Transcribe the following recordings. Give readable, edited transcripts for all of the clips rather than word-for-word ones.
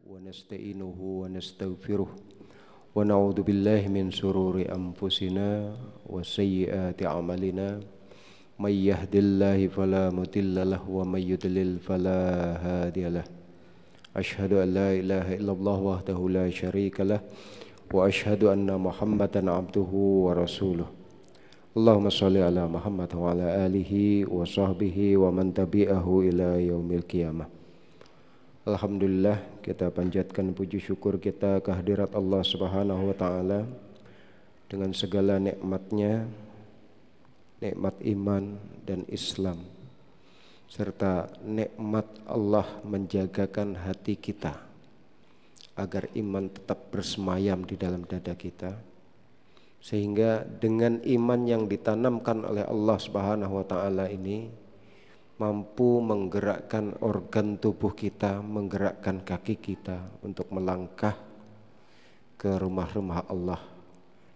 ونستعينه ونستغفره ونعوذ بالله من شرور أنفسنا وسيئات أعمالنا من يهد الله فلا مضل له ومن يضلل فلا هادي له أشهد أن لا إله إلا الله وحده لا شريك له وأشهد أن محمدا عبده ورسوله اللهم صل على محمد وعلى آله وصحبه ومن تبعه إلى يوم القيامة. Alhamdulillah, kita panjatkan puji syukur kita kehadirat Allah Subhanahu wa taala dengan segala nikmatnya, nikmat iman dan Islam, serta nikmat Allah menjagakan hati kita agar iman tetap bersemayam di dalam dada kita, sehingga dengan iman yang ditanamkan oleh Allah Subhanahu wa taala ini mampu menggerakkan organ tubuh kita, menggerakkan kaki kita untuk melangkah ke rumah-rumah Allah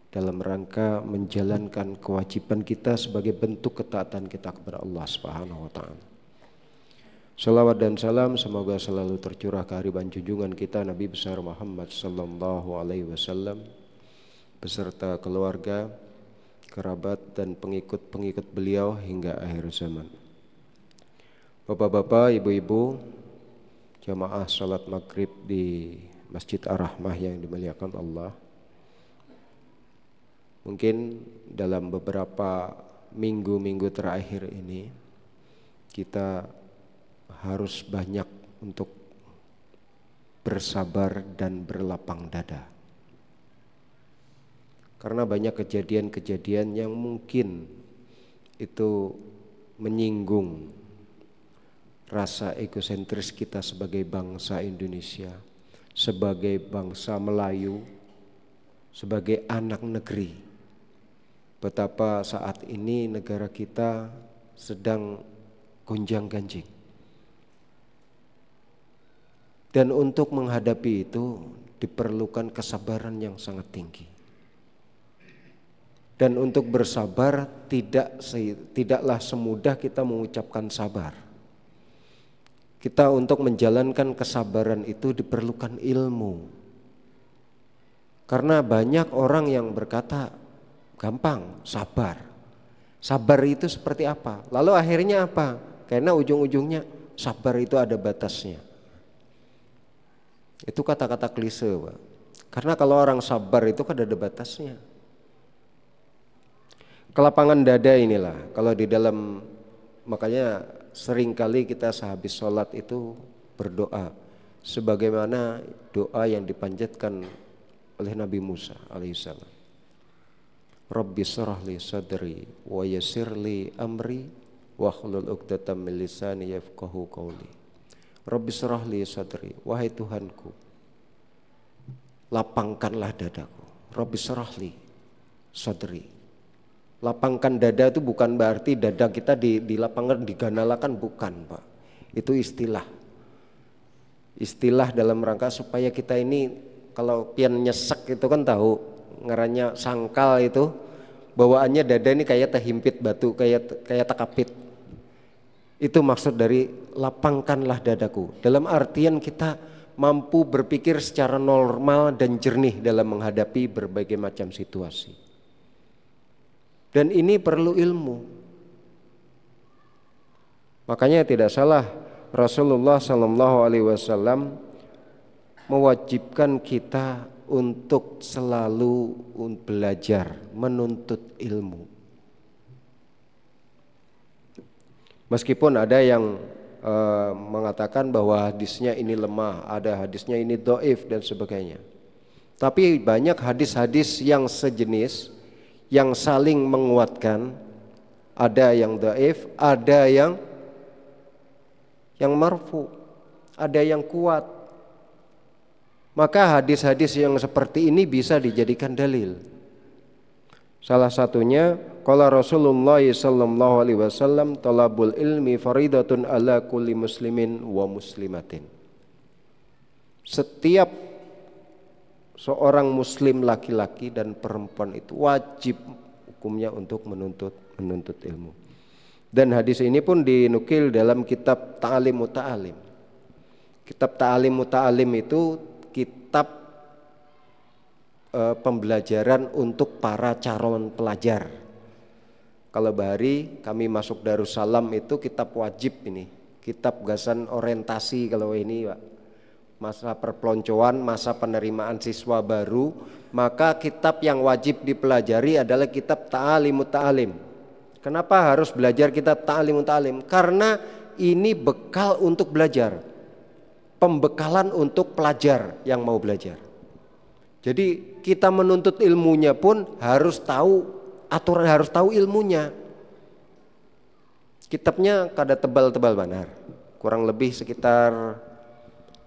dalam rangka menjalankan kewajiban kita sebagai bentuk ketaatan kita kepada Allah Subhanahu wa taala. Salawat dan salam semoga selalu tercurah ke hariban junjungan kita Nabi besar Muhammad sallallahu alaihi wasallam beserta keluarga, kerabat dan pengikut-pengikut beliau hingga akhir zaman. Bapak-bapak, ibu-ibu, jamaah salat maghrib di Masjid Ar-Rahmah yang dimuliakan Allah. Mungkin dalam beberapa minggu-minggu terakhir ini kita harus banyak untuk bersabar dan berlapang dada. Karena banyak kejadian-kejadian yang mungkin itu menyinggung rasa egosentris kita sebagai bangsa Indonesia, sebagai bangsa Melayu, sebagai anak negeri. Betapa saat ini negara kita sedang gonjang-ganjing. Dan untuk menghadapi itu diperlukan kesabaran yang sangat tinggi. Dan untuk bersabar tidaklah semudah kita mengucapkan sabar. Kita untuk menjalankan kesabaran itu diperlukan ilmu. Karena banyak orang yang berkata gampang, sabar. Sabar itu seperti apa? Lalu akhirnya apa? Karena ujung-ujungnya sabar itu ada batasnya. Itu kata-kata klise, Pak. Karena kalau orang sabar itu kan ada batasnya. Kelapangan dada inilah, kalau di dalam, makanya seringkali kita sehabis sholat itu berdoa sebagaimana doa yang dipanjatkan oleh Nabi Musa alaihissalam. Rabbi shrah li sadri wa yassir li amri wahlul 'uqdatam min lisani yafqahu qawli. Rabbi shrah li sadri, wahai Tuhanku, lapangkanlah dadaku. Rabbi shrah li sadri. Lapangkan dada itu bukan berarti dada kita dilapangkan, diganalakan, bukan, Pak. Itu istilah. Istilah dalam rangka supaya kita ini kalau pian nyesek itu kan tahu ngarannya sangkal itu bawaannya dada ini kayak terhimpit batu, kayak tekapit. Itu maksud dari lapangkanlah dadaku. Dalam artian kita mampu berpikir secara normal dan jernih dalam menghadapi berbagai macam situasi. Dan ini perlu ilmu. Makanya tidak salah Rasulullah sallallahu alaihi wasallam mewajibkan kita untuk selalu belajar, menuntut ilmu. Meskipun ada yang mengatakan bahwa hadisnya ini lemah, ada hadisnya ini dhaif dan sebagainya. Tapi banyak hadis-hadis yang sejenis yang saling menguatkan, ada yang dhaif, ada yang marfu, ada yang kuat. Maka hadis-hadis yang seperti ini bisa dijadikan dalil. Salah satunya qala Rasulullah sallallahu alaihi wasallam talabul ilmi faridatun ala kulli muslimin wa muslimatin. Setiap seorang muslim laki-laki dan perempuan itu wajib hukumnya untuk menuntut ilmu. Dan hadis ini pun dinukil dalam kitab Ta'lim Muta'alim. Kitab Ta'alim Muta'alim itu kitab pembelajaran untuk para calon pelajar. Kalau bahari kami masuk Darussalam itu kitab wajib ini, kitab gagasan orientasi kalau ini Pak. Masa perpeloncoan, masa penerimaan siswa baru, maka kitab yang wajib dipelajari adalah kitab Ta'alim Muta'alim. Kenapa harus belajar kitab Ta'alim Muta'alim? Karena ini bekal untuk belajar, pembekalan untuk pelajar yang mau belajar. Jadi kita menuntut ilmunya pun harus tahu aturan, harus tahu ilmunya. Kitabnya kada tebal-tebal benar, kurang lebih sekitar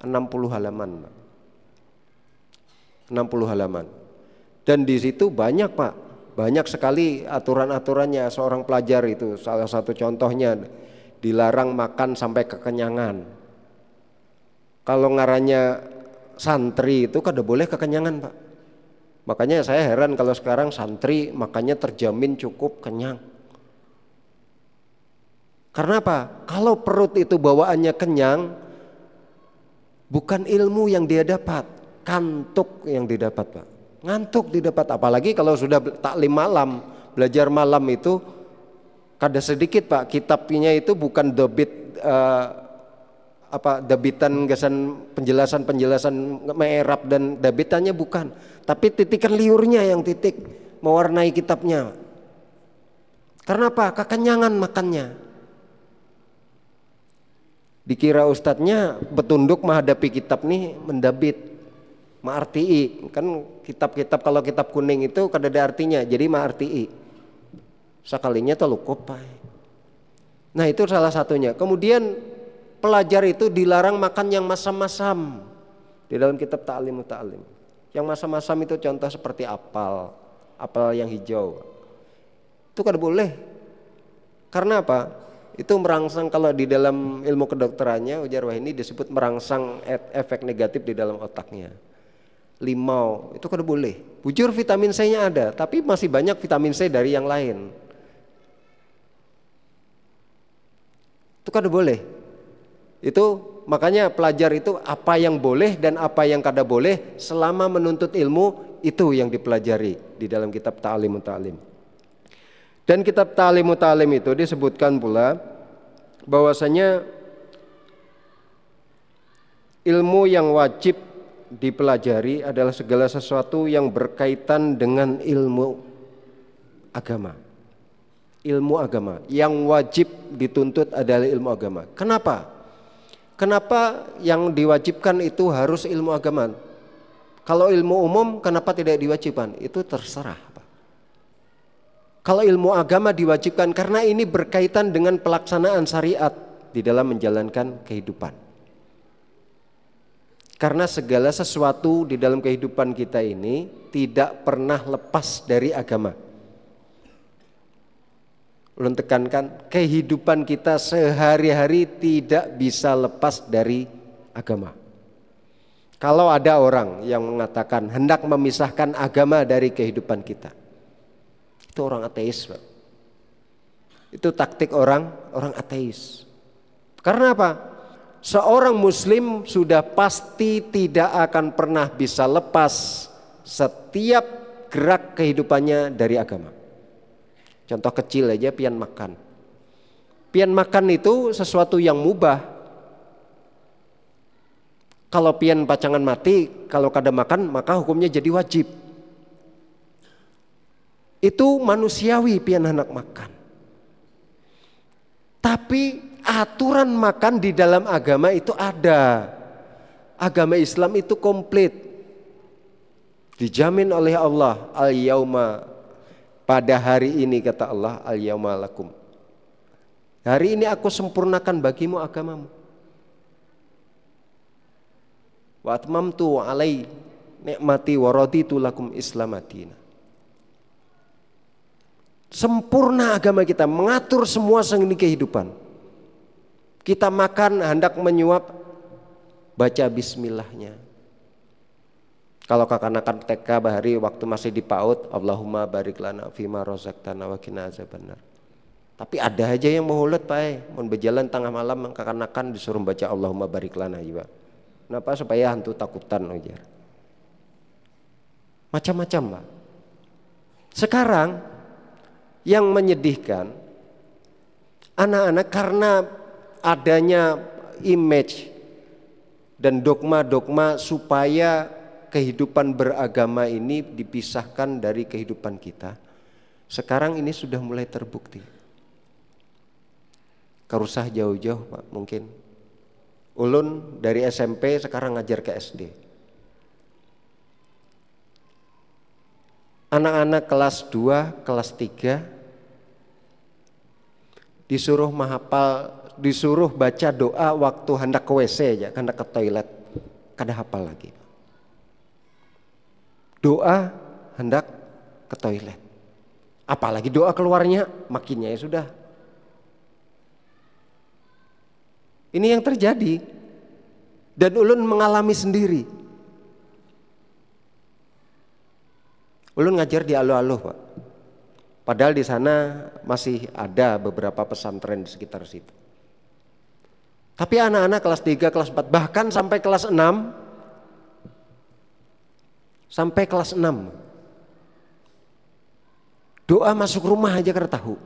60 halaman. 60 halaman. Dan di situ banyak Pak, banyak sekali aturan-aturannya seorang pelajar itu. Salah satu contohnya dilarang makan sampai kekenyangan. Kalau ngarannya santri itu kada boleh kekenyangan Pak. Makanya saya heran kalau sekarang santri makannya terjamin cukup kenyang. Karena apa? Kalau perut itu bawaannya kenyang, bukan ilmu yang dia dapat, kantuk yang didapat Pak. Ngantuk didapat, apalagi kalau sudah taklim malam, belajar malam itu kada sedikit Pak. Kitabnya itu bukan debit debitan gasan penjelasan merap dan debitannya bukan, tapi titikan liurnya yang titik mewarnai kitabnya. Karena apa? Kekenyangan makannya. Dikira ustadznya betunduk menghadapi kitab nih mendabit, ma'arti'i. Kan kitab-kitab kalau kitab kuning itu kada ada artinya, jadi ma'arti'i. Sekalinya telukop. Nah itu salah satunya. Kemudian pelajar itu dilarang makan yang masam-masam di dalam kitab Ta'alim Muta'alim. Yang masam-masam itu contoh seperti apel yang hijau. Itu kada boleh. Karena apa? Itu merangsang, kalau di dalam ilmu kedokterannya ujar Wahini disebut merangsang efek negatif di dalam otaknya. Limau itu kada boleh. Bujur vitamin C-nya ada, tapi masih banyak vitamin C dari yang lain. Itu kada boleh. Itu makanya pelajar itu apa yang boleh dan apa yang kada boleh selama menuntut ilmu itu yang dipelajari di dalam kitab Ta'alim Muta'alim. Dan kitab Ta'alim Muta'alim itu disebutkan pula bahwasanya ilmu yang wajib dipelajari adalah segala sesuatu yang berkaitan dengan ilmu agama. Ilmu agama yang wajib dituntut adalah ilmu agama. Kenapa? Kenapa yang diwajibkan itu harus ilmu agama? Kalau ilmu umum kenapa tidak diwajibkan? Itu terserah Pak. Kalau ilmu agama diwajibkan karena ini berkaitan dengan pelaksanaan syariat di dalam menjalankan kehidupan. Karena segala sesuatu di dalam kehidupan kita ini tidak pernah lepas dari agama. Ulun tekankan, kehidupan kita sehari-hari tidak bisa lepas dari agama. Kalau ada orang yang mengatakan hendak memisahkan agama dari kehidupan kita, itu orang ateis Pak. Itu taktik orang ateis. Karena apa? Seorang muslim sudah pasti tidak akan pernah bisa lepas setiap gerak kehidupannya dari agama. Contoh kecil aja, pian makan. Pian makan itu sesuatu yang mubah. Kalau pian pacangan mati, kalau kada makan maka hukumnya jadi wajib. Itu manusiawi pian hendak makan. Tapi aturan makan di dalam agama itu ada. Agama Islam itu komplit. Dijamin oleh Allah, al-yauma, pada hari ini kata Allah, al-yauma lakum. Hari ini aku sempurnakan bagimu agamamu. Wa atmamtu alai nikmati wa raditu lakum islamadina. Sempurna agama kita, mengatur semua seni kehidupan. Kita makan hendak menyuap, baca bismillahnya. Kalau kakak-kakak TK bahari waktu masih di PAUD, Allahumma barik lana fima rozaqtana wa qina azabannar. Tapi ada aja yang mau hulet Pak, mau berjalan tengah malam kakak-kakak disuruh baca Allahumma barik lana juga. Kenapa? Supaya hantu takutan ujar. Macam-macam, Pak. Sekarang yang menyedihkan, anak-anak karena adanya image dan dogma-dogma supaya kehidupan beragama ini dipisahkan dari kehidupan kita. Sekarang ini sudah mulai terbukti. Karusah jauh-jauh, Pak, mungkin. Ulun dari SMP sekarang ngajar ke SD. Anak-anak kelas 2, kelas 3 disuruh menghafal, disuruh baca doa waktu hendak ke WC aja, hendak ke toilet, kada hafal lagi. Doa hendak ke toilet. Apalagi doa keluarnya, makinnya ya sudah. Ini yang terjadi. Dan ulun mengalami sendiri. Ulun ngajar di Aluh-Aluh, Pak. Padahal di sana masih ada beberapa pesantren di sekitar situ. Tapi anak-anak kelas 3, kelas 4, bahkan sampai kelas 6. Sampai kelas 6. Doa masuk rumah aja kada tahu.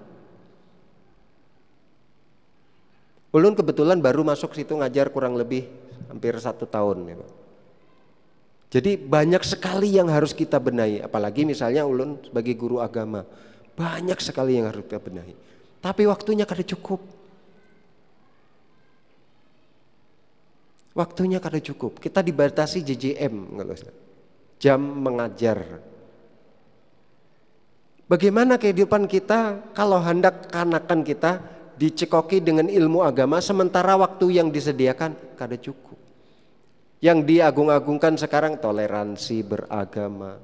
Ulun kebetulan baru masuk situ ngajar kurang lebih hampir 1 tahun ya, Pak. Jadi banyak sekali yang harus kita benahi, apalagi misalnya ulun sebagai guru agama, banyak sekali yang harus kita benahi. Tapi waktunya kada cukup. Waktunya kada cukup. Kita dibatasi JJM, jam mengajar. Bagaimana kehidupan kita kalau hendak kanakan kita dicekoki dengan ilmu agama sementara waktu yang disediakan kada cukup. Yang diagung-agungkan sekarang toleransi beragama.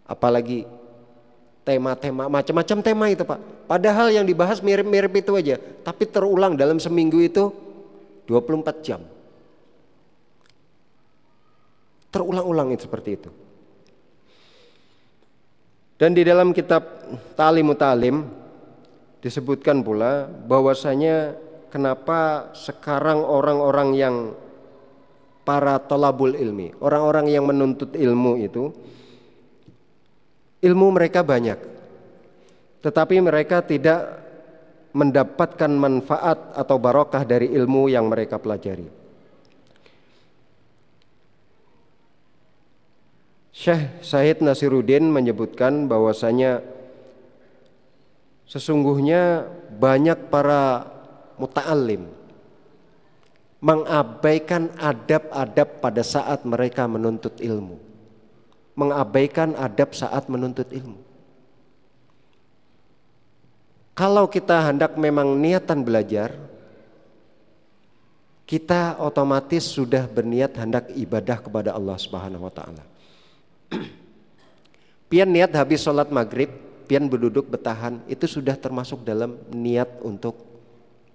Apalagi tema-tema, macam-macam tema itu, Pak. Padahal yang dibahas mirip-mirip itu aja, tapi terulang dalam seminggu itu 24 jam. Terulang-ulang itu seperti itu. Dan di dalam kitab Ta'limut Ta'lim disebutkan pula bahwasanya kenapa sekarang orang-orang yang para tolabul ilmi, orang-orang yang menuntut ilmu itu, ilmu mereka banyak, tetapi mereka tidak mendapatkan manfaat atau barokah dari ilmu yang mereka pelajari. Syekh Said Nasiruddin menyebutkan bahwasanya sesungguhnya banyak para muta'alim mengabaikan adab-adab pada saat mereka menuntut ilmu. Mengabaikan adab saat menuntut ilmu. Kalau kita hendak memang niatan belajar, kita otomatis sudah berniat hendak ibadah kepada Allah Subhanahu wa taala. Pian niat habis sholat maghrib, pian berduduk bertahan, itu sudah termasuk dalam niat untuk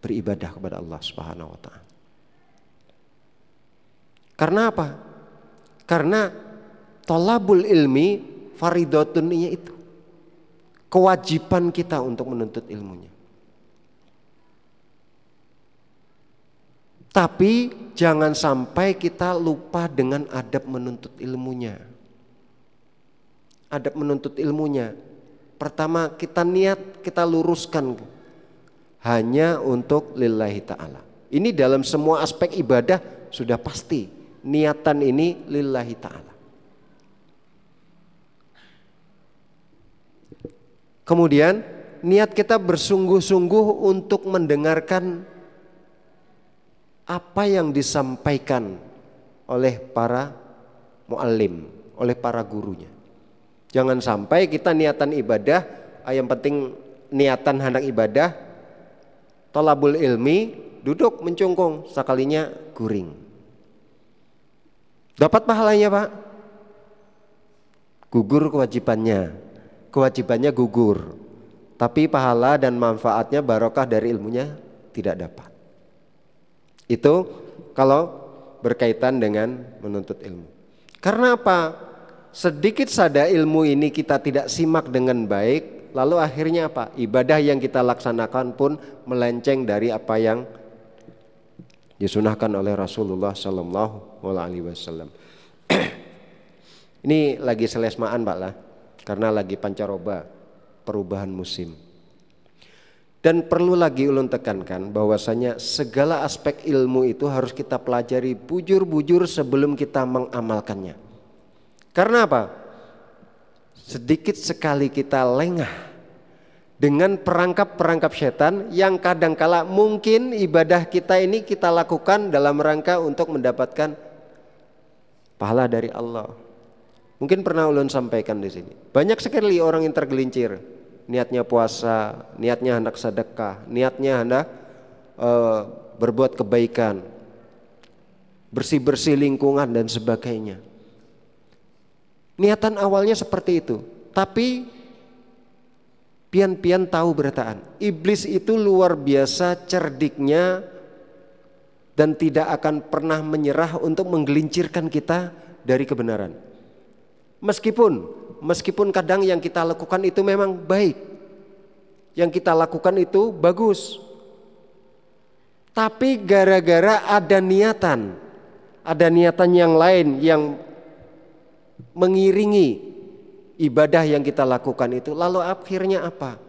beribadah kepada Allah Subhanahu wa taala. Karena apa? Karena tolabul ilmi faridatun itu kewajiban kita untuk menuntut ilmunya. Tapi jangan sampai kita lupa dengan adab menuntut ilmunya. Adab menuntut ilmunya. Pertama kita niat, kita luruskan hanya untuk lillahi ta'ala. Ini dalam semua aspek ibadah sudah pasti. Niatan ini lillahi ta'ala. Kemudian niat kita bersungguh-sungguh untuk mendengarkan apa yang disampaikan oleh para muallim, oleh para gurunya. Jangan sampai kita niatan ibadah, yang penting niatan hendak ibadah, tolabul ilmi, duduk mencungkung, sekalinya guring. Dapat pahalanya, Pak? Gugur kewajibannya. Kewajibannya gugur. Tapi pahala dan manfaatnya, barokah dari ilmunya tidak dapat. Itu kalau berkaitan dengan menuntut ilmu. Karena apa? Sedikit saja ilmu ini kita tidak simak dengan baik, lalu akhirnya apa? Ibadah yang kita laksanakan pun melenceng dari apa yang disunahkan oleh Rasulullah Sallallahu Alaihi Wasallam. Ini lagi selesmaan Pak lah, karena lagi pancaroba perubahan musim. Dan perlu lagi ulun tekankan bahwasanya segala aspek ilmu itu harus kita pelajari bujur-bujur sebelum kita mengamalkannya. Karena apa? Sedikit sekali kita lengah dengan perangkap-perangkap setan yang kadangkala mungkin ibadah kita ini kita lakukan dalam rangka untuk mendapatkan pahala dari Allah. Mungkin pernah ulun sampaikan di sini. Banyak sekali orang yang tergelincir, niatnya puasa, niatnya hendak sedekah, niatnya hendak berbuat kebaikan, bersih-bersih lingkungan dan sebagainya. Niatan awalnya seperti itu, tapi pian-pian tahu berataan. Iblis itu luar biasa cerdiknya dan tidak akan pernah menyerah untuk menggelincirkan kita dari kebenaran. Meskipun kadang yang kita lakukan itu memang baik, yang kita lakukan itu bagus, tapi gara-gara ada niatan yang lain yang mengiringi ibadah yang kita lakukan itu, lalu akhirnya apa?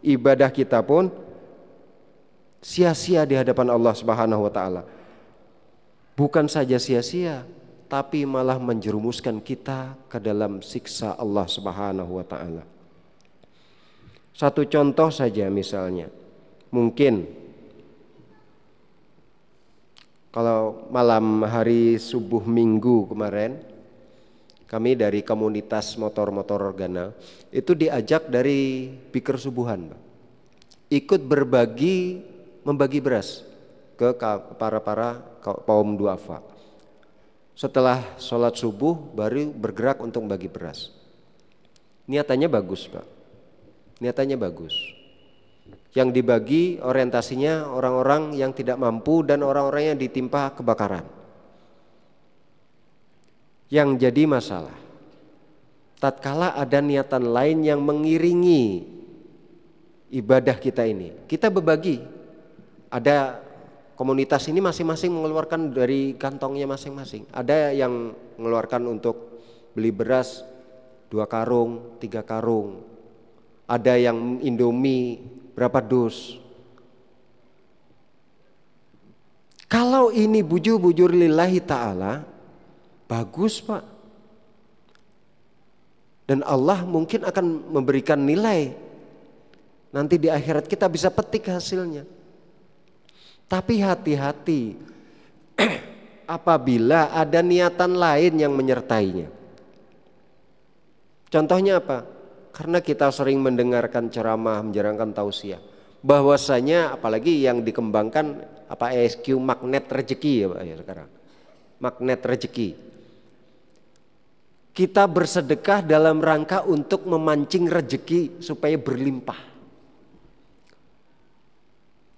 Ibadah kita pun sia-sia di hadapan Allah Subhanahu wa taala. Bukan saja sia-sia, tapi malah menjerumuskan kita ke dalam siksa Allah Subhanahu wa taala. Satu contoh saja misalnya, mungkin kalau malam hari subuh Minggu kemarin, kami dari komunitas motor-motor organa itu diajak dari Bikir Subuhan, ikut membagi beras ke para kaum duafa. Setelah sholat subuh baru bergerak untuk bagi beras. Niatannya bagus Pak, niatannya bagus. Yang dibagi orientasinya orang-orang yang tidak mampu dan orang-orang yang ditimpa kebakaran. Yang jadi masalah, tatkala ada niatan lain yang mengiringi ibadah kita ini, kita berbagi. Ada komunitas ini masing-masing mengeluarkan dari kantongnya masing-masing. Ada yang mengeluarkan untuk beli beras 2 karung, 3 karung. Ada yang Indomie berapa dus. Kalau ini bujur-bujur lillahi ta'ala, bagus Pak. Dan Allah mungkin akan memberikan nilai. Nanti di akhirat kita bisa petik hasilnya. Tapi hati-hati apabila ada niatan lain yang menyertainya. Contohnya apa? Karena kita sering mendengarkan ceramah, menjalankan tausiah, bahwasanya apalagi yang dikembangkan apa ESQ magnet rezeki ya Pak ya sekarang. Magnet rezeki. Kita bersedekah dalam rangka untuk memancing rezeki supaya berlimpah.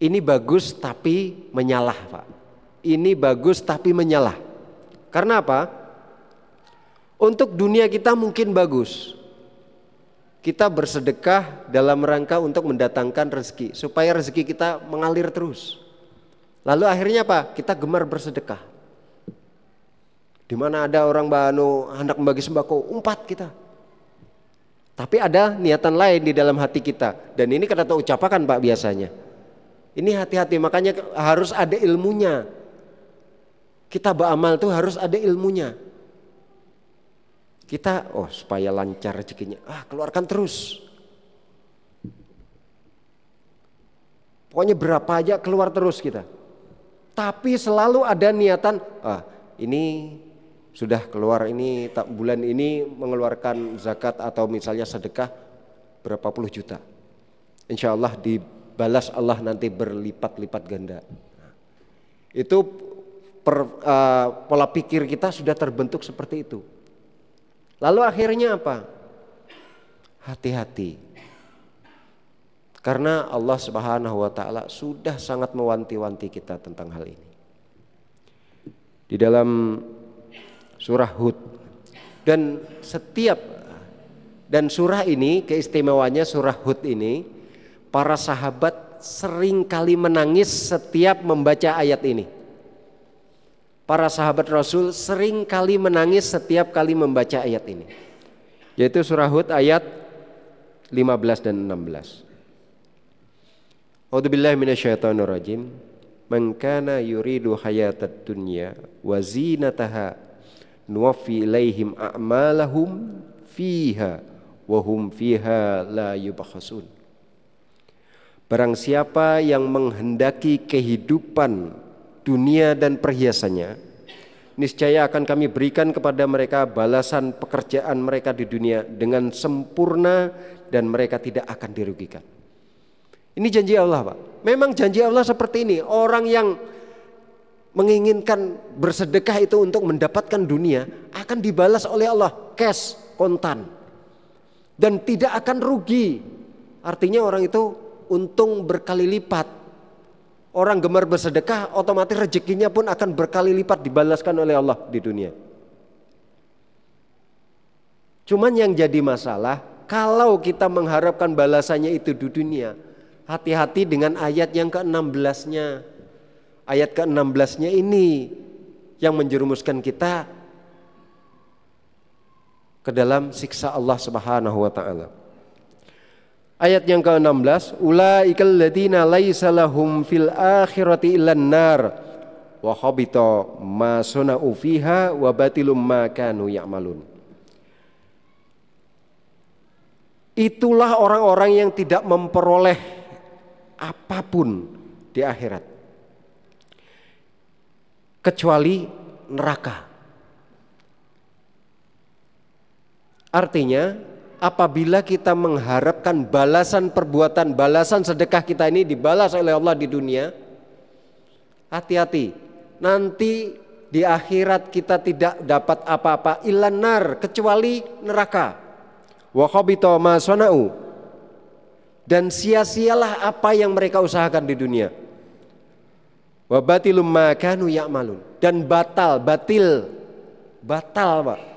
Ini bagus tapi menyalah Pak. Ini bagus tapi menyalah. Karena apa? Untuk dunia kita mungkin bagus. Kita bersedekah dalam rangka untuk mendatangkan rezeki, supaya rezeki kita mengalir terus. Lalu akhirnya apa? Kita gemar bersedekah. Di mana ada orang hendak membagi sembako, umpat kita. Tapi ada niatan lain di dalam hati kita. Dan ini kata ucapakan Pak biasanya. Ini hati-hati, makanya harus ada ilmunya. Kita beramal tuh harus ada ilmunya. Kita supaya lancar rezekinya, keluarkan terus. Pokoknya berapa aja keluar terus kita. Tapi selalu ada niatan, ini sudah keluar ini bulan ini mengeluarkan zakat atau misalnya sedekah berapa puluh juta. Insya Allah dibalas Allah nanti berlipat-lipat ganda. Itu pola pikir kita sudah terbentuk seperti itu. Lalu akhirnya apa? Hati-hati. Karena Allah Subhanahu wa taala sudah sangat mewanti-wanti kita tentang hal ini. Di dalam surah Hud, dan surah ini keistimewaannya surah Hud ini, para sahabat sering kali menangis setiap membaca ayat ini. para sahabat Rasul sering kali menangis setiap kali membaca ayat ini. Yaitu surah Hud ayat 15 dan 16. A'udzubillahi minasyaitonirrajim. Man kana yuridu hayatad dunya wa zinataha nuwaffi ilaihim a'malahum fiha wa hum fiha la yubkhasun. Barang siapa yang menghendaki kehidupan dunia dan perhiasannya, niscaya akan kami berikan kepada mereka balasan pekerjaan mereka di dunia dengan sempurna dan mereka tidak akan dirugikan. Ini janji Allah, Pak. Memang janji Allah seperti ini. Orang yang menginginkan bersedekah itu untuk mendapatkan dunia akan dibalas oleh Allah cash, kontan, dan tidak akan rugi. Artinya orang itu untung berkali lipat. Orang gemar bersedekah otomatis rezekinya pun akan berkali lipat dibalaskan oleh Allah di dunia. Cuman yang jadi masalah, kalau kita mengharapkan balasannya itu di dunia, hati-hati dengan ayat yang ke-16-nya. Ayat ke-16-nya ini yang menjerumuskan kita ke dalam siksa Allah Subhanahu wa taala. Ayat yang ke-16, ulaikal ladzina laisa lahum fil akhirati illan nar wa habita ma sunau fiha wa batilum ma kanu ya'malun. Itulah orang-orang yang tidak memperoleh apapun di akhirat kecuali neraka. Artinya apabila kita mengharapkan balasan perbuatan, balasan sedekah kita ini dibalas oleh Allah di dunia, hati-hati, nanti di akhirat kita tidak dapat apa-apa illan nar, kecuali neraka. Wa khabita ma sanau, dan sia-sialah apa yang mereka usahakan di dunia. Wa batilum ma kanu ya'malun, dan batal, Pak.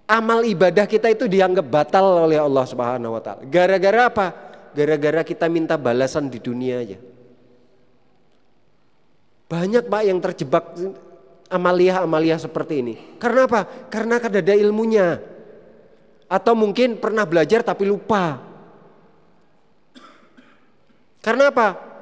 Amal ibadah kita itu dianggap batal oleh Allah Subhanahu wa taala. Gara-gara apa? Gara-gara kita minta balasan di dunia aja. Banyak, Pak, yang terjebak amalia seperti ini. Karena apa? Karena kan ada ilmunya. Atau mungkin pernah belajar tapi lupa. Karena apa?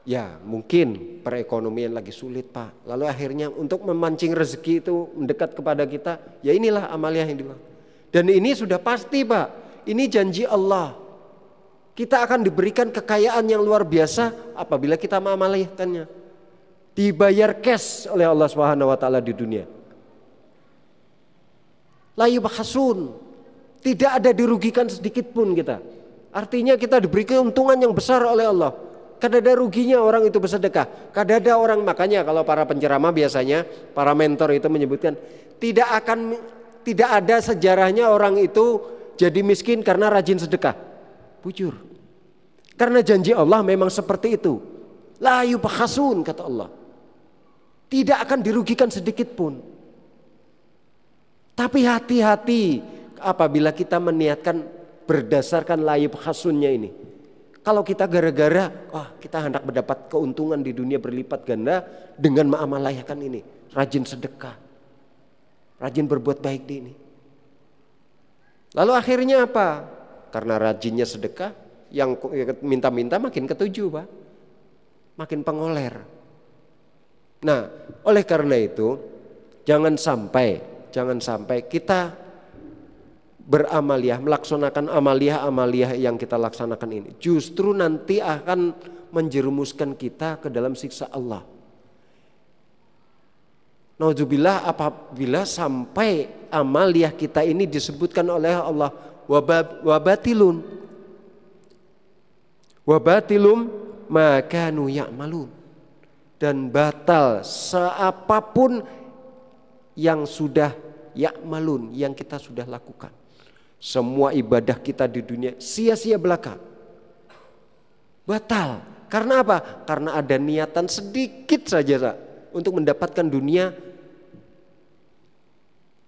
Ya mungkin perekonomian lagi sulit, Pak. Lalu akhirnya untuk memancing rezeki itu mendekat kepada kita, ya inilah amalia yang dilakukan. Dan ini sudah pasti, Pak. Ini janji Allah. Kita akan diberikan kekayaan yang luar biasa apabila kita mengamalkannya. Dibayar cash oleh Allah Subhanahu wa taala di dunia. La yubkhasun. Tidak ada dirugikan sedikit pun kita. Artinya kita diberi keuntungan yang besar oleh Allah. Kadada ruginya orang itu bersedekah. Kadada orang, makanya kalau para penceramah biasanya, para mentor itu menyebutkan tidak ada sejarahnya orang itu jadi miskin karena rajin sedekah. Bujur. Karena janji Allah memang seperti itu. La yubkhasun, kata Allah. Tidak akan dirugikan sedikit pun. Tapi hati-hati apabila kita meniatkan berdasarkan la yubkhasunnya ini. Kalau kita gara-gara kita hendak mendapat keuntungan di dunia berlipat ganda dengan mengamalkan ini, rajin sedekah, rajin berbuat baik di ini. Lalu akhirnya apa? Karena rajinnya sedekah, yang minta-minta makin ketujuh, Pak. Makin pengoler. Nah, oleh karena itu jangan sampai kita beramaliah, melaksanakan amaliah yang kita laksanakan ini justru nanti akan menjerumuskan kita ke dalam siksa Allah. Nauzubillah, apabila sampai amaliah kita ini disebutkan oleh Allah wabatilum ma kanu ya'malun, dan batal seapapun yang sudah ya'malun, yang kita sudah lakukan. Semua ibadah kita di dunia sia-sia belaka, batal. Karena apa? Karena ada niatan sedikit saja untuk mendapatkan dunia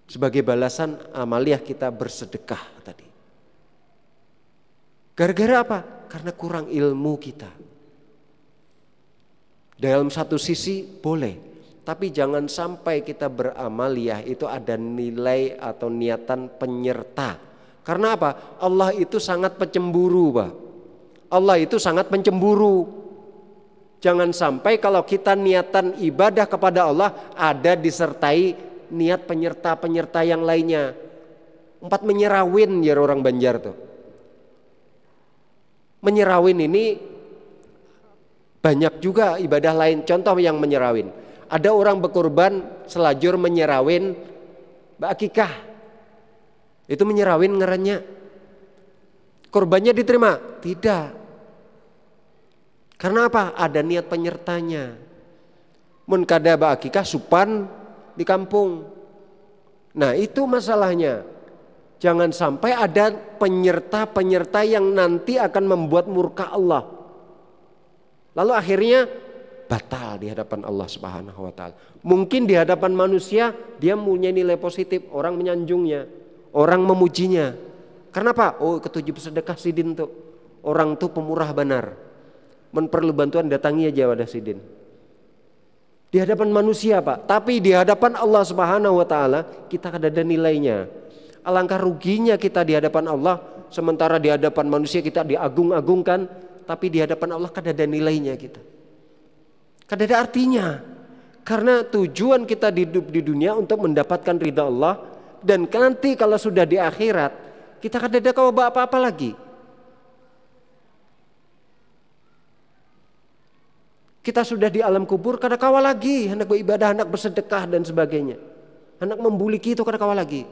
sebagai balasan amaliah kita bersedekah tadi. Gara-gara apa? Karena kurang ilmu kita. Dalam satu sisi boleh, Tapi jangan sampai kita beramaliyah itu ada nilai atau niatan penyerta. Karena apa? Allah itu sangat pencemburu, Pak. Allah itu sangat pencemburu. Jangan sampai kalau kita niatan ibadah kepada Allah ada disertai niat penyerta-penyerta yang lainnya. 4 menyerawin ya orang Banjar tuh. Menyerawin ini banyak juga ibadah lain. Contoh yang menyerawin. Ada orang berkorban selajur menyerawin akikah. Itu menyerawin ngarannya. Korbannya diterima? Tidak. Karena apa? Ada niat penyertanya. Mun kada akikah supan di kampung. Nah, itu masalahnya. Jangan sampai ada penyerta-penyerta yang nanti akan membuat murka Allah. Lalu akhirnya batal di hadapan Allah Subhanahu wa taala. Mungkin di hadapan manusia dia punya nilai positif, orang menyanjungnya, orang memujinya. Kenapa? Oh, ketujuh sedekah sidin tuh. Orang tuh pemurah benar. Men perlu bantuan datangi aja wadah sidin. Di hadapan manusia, Pak. Tapi di hadapan Allah Subhanahu wa taala kita kada ada nilainya. Alangkah ruginya kita di hadapan Allah, sementara di hadapan manusia kita diagung-agungkan, tapi di hadapan Allah kada ada nilainya kita. Kada ada artinya. Karena tujuan kita hidup di dunia untuk mendapatkan ridha Allah, dan nanti kalau sudah di akhirat kita kada ada kawa apa-apa lagi. Kita sudah di alam kubur kada kawa lagi hendak beribadah, hendak bersedekah dan sebagainya. Hendak membuliki itu kada kawa lagi.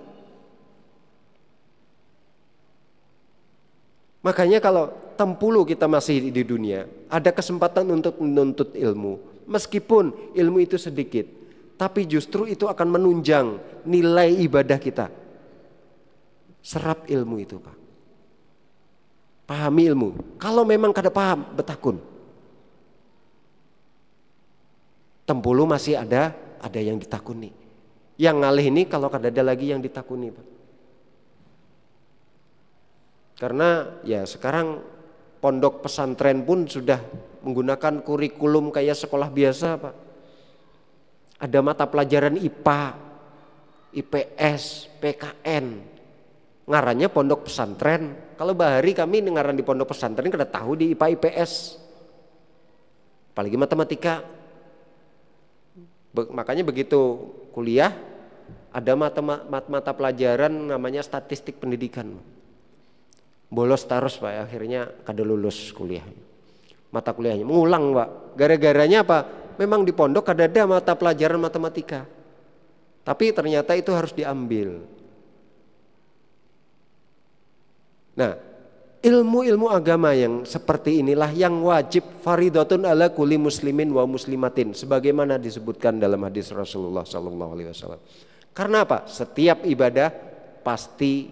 Makanya kalau tempulu kita masih di dunia, ada kesempatan untuk menuntut ilmu. Meskipun ilmu itu sedikit, tapi justru itu akan menunjang nilai ibadah kita. Serap ilmu itu, Pak. Pahami ilmu. Kalau memang kada paham, betakun. Tempulu masih ada yang ditakuni. Yang ngalih ini kalau kada ada lagi yang ditakuni, Pak. Karena ya sekarang pondok pesantren pun sudah menggunakan kurikulum kayak sekolah biasa, Pak. Ada mata pelajaran IPA, IPS, PKN. Ngarannya pondok pesantren. Kalau bahari kami ngaran di pondok pesantren kada tahu di IPA IPS. Apalagi matematika. Makanya begitu kuliah ada mata pelajaran namanya statistik pendidikan. Bolos terus, Pak, akhirnya kada lulus kuliah. Mata kuliahnya mengulang, Pak. Gara-garanya apa? Memang di pondok kada ada mata pelajaran matematika. Tapi ternyata itu harus diambil. Nah, ilmu-ilmu agama yang seperti inilah yang wajib faridatun ala kulli muslimin wa muslimatin, sebagaimana disebutkan dalam hadis Rasulullah SAW. Karena apa? Setiap ibadah pasti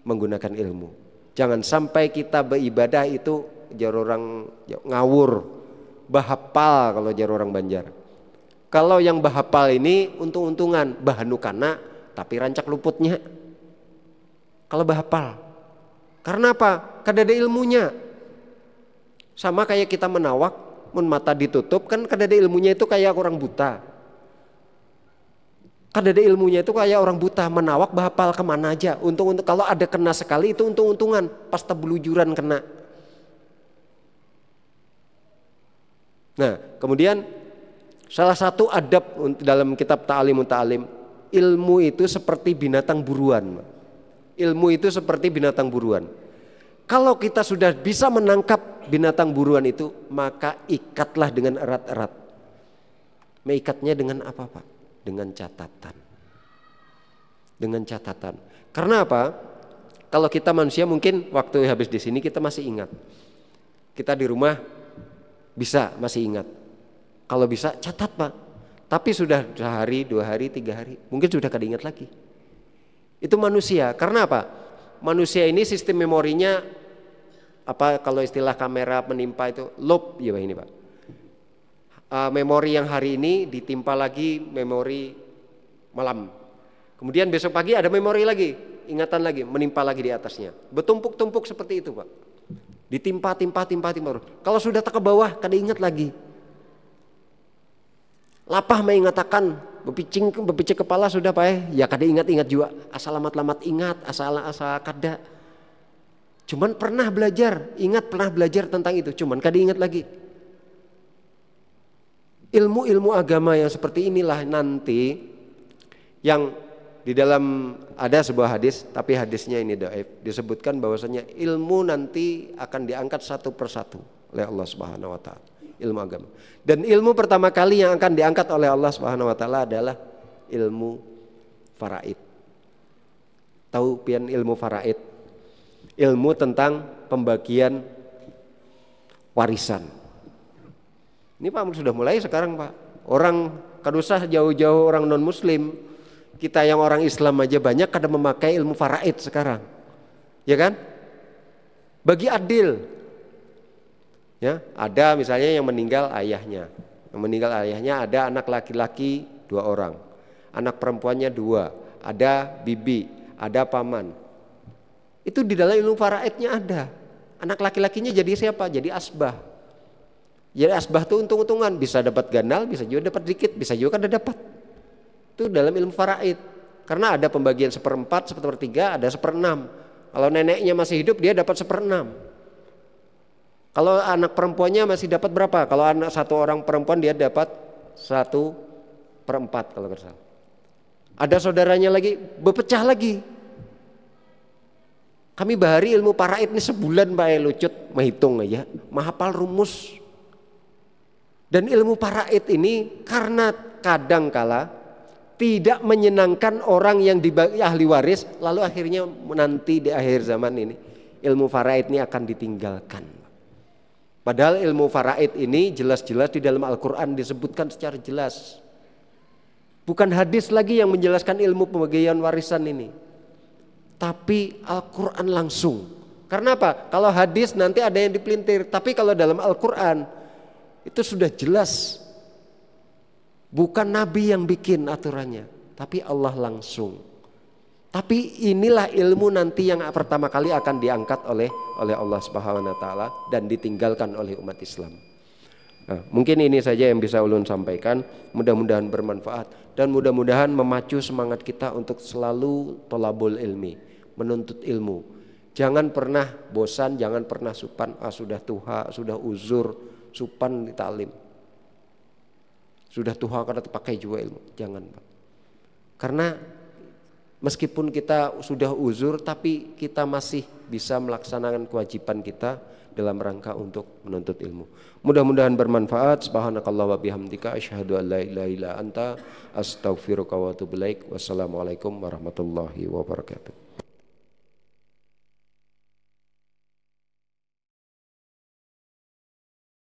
menggunakan ilmu. Jangan sampai kita beribadah itu jar orang ngawur, bahapal kalau jar orang Banjar. Kalau yang bahapal ini untung-untungan, bahanukana tapi rancak luputnya. Kalau bahapal. Karena apa? Kada ada ilmunya. Sama kayak kita menawak, mun mata ditutup kan kada ada ilmunya, itu kayak orang buta. Kada ada ilmunya itu kayak orang buta, menawak bahapal kemana aja. Untung kalau ada kena sekali itu untung-untungan, pas tebelujuran kena. Nah, kemudian salah satu adab dalam kitab Ta'limut Ta'lim, ilmu itu seperti binatang buruan. Ilmu itu seperti binatang buruan. Kalau kita sudah bisa menangkap binatang buruan itu, maka ikatlah dengan erat-erat. Mengikatnya dengan apa, Pak? Dengan catatan. Dengan catatan. Karena apa? Kalau kita manusia mungkin waktu habis di sini kita masih ingat. Kita di rumah bisa masih ingat. Kalau bisa catat, Pak. Tapi sudah sehari, 2 hari, 3 hari, mungkin sudah kada ingat lagi. Itu manusia. Karena apa? Manusia ini sistem memorinya apa, kalau istilah kamera menimpa itu loop ya, Pak, ini, Pak. Memori yang hari ini ditimpa lagi memori malam. Kemudian besok pagi ada memori lagi, ingatan lagi, menimpa lagi di atasnya. Bertumpuk-tumpuk seperti itu, Pak. Ditimpa. Kalau sudah tak ke bawah, kada ingat lagi. Lapah mengatakan bepicing kepala sudah Pak ya kada ingat-ingat juga, asalamat-lamat ingat, asal kada. Cuman pernah belajar tentang itu, cuman kada ingat lagi. Ilmu-ilmu agama yang seperti inilah nanti yang di dalam ada sebuah hadis, tapi hadisnya ini dhaif, disebutkan bahwasanya ilmu nanti akan diangkat satu persatu oleh Allah Subhanahu wa taala, ilmu agama. Dan ilmu pertama kali yang akan diangkat oleh Allah Subhanahu wa taala adalah ilmu faraid. Tahu pian ilmu faraid? Ilmu tentang pembagian warisan. Ini Pak sudah mulai sekarang Pak. Orang kada usah jauh-jauh orang non muslim, kita yang orang Islam aja banyak kada memakai ilmu faraid sekarang. Ya kan? Bagi adil. Ya, ada misalnya yang meninggal ayahnya. Yang meninggal ayahnya ada anak laki-laki 2 orang. Anak perempuannya 2, ada bibi, ada paman. Itu di dalam ilmu faraidnya ada. Anak laki-lakinya jadi siapa? Jadi asbah. Jadi asbah itu untung-untungan, bisa dapat ganal, bisa juga dapat dikit, bisa juga kada dapat. Itu dalam ilmu faraid. Karena ada pembagian 1/4, 1/3, ada 1/6. Kalau neneknya masih hidup dia dapat 1/6. Kalau anak perempuannya masih dapat berapa? Kalau anak satu orang perempuan dia dapat 1/4 kalau nggak salah. Ada saudaranya lagi berpecah lagi. Kami bahari ilmu faraid ini sebulan Pak lucut menghitung aja, menghafal rumus. Dan ilmu faraid ini karena kadang kala tidak menyenangkan orang yang ahli waris, lalu akhirnya nanti di akhir zaman ini ilmu faraid ini akan ditinggalkan. Padahal ilmu faraid ini jelas-jelas di dalam Al-Quran disebutkan secara jelas. Bukan hadis lagi yang menjelaskan ilmu pembagian warisan ini, tapi Al-Quran langsung. Karena apa? Kalau hadis nanti ada yang dipelintir, tapi kalau dalam Al-Quran itu sudah jelas. Bukan Nabi yang bikin aturannya, tapi Allah langsung. Tapi inilah ilmu nanti yang pertama kali akan diangkat oleh Allah Subhanahu wa taala dan ditinggalkan oleh umat Islam. Nah, mungkin ini saja yang bisa ulun sampaikan, mudah-mudahan bermanfaat dan mudah-mudahan memacu semangat kita untuk selalu thalabul ilmi, menuntut ilmu. Jangan pernah bosan, jangan pernah supan, sudah tuha, sudah uzur, supan di taklim. Sudah tuha kada terpakai juga ilmu, jangan Pak. Karena meskipun kita sudah uzur, tapi kita masih bisa melaksanakan kewajiban kita dalam rangka untuk menuntut ilmu. Mudah-mudahan bermanfaat. Subhanakallah wa bihamdika asyhadu an la ilaha illa anta astaghfiruka wa atubu ilaik. Wassalamualaikum warahmatullahi wabarakatuh.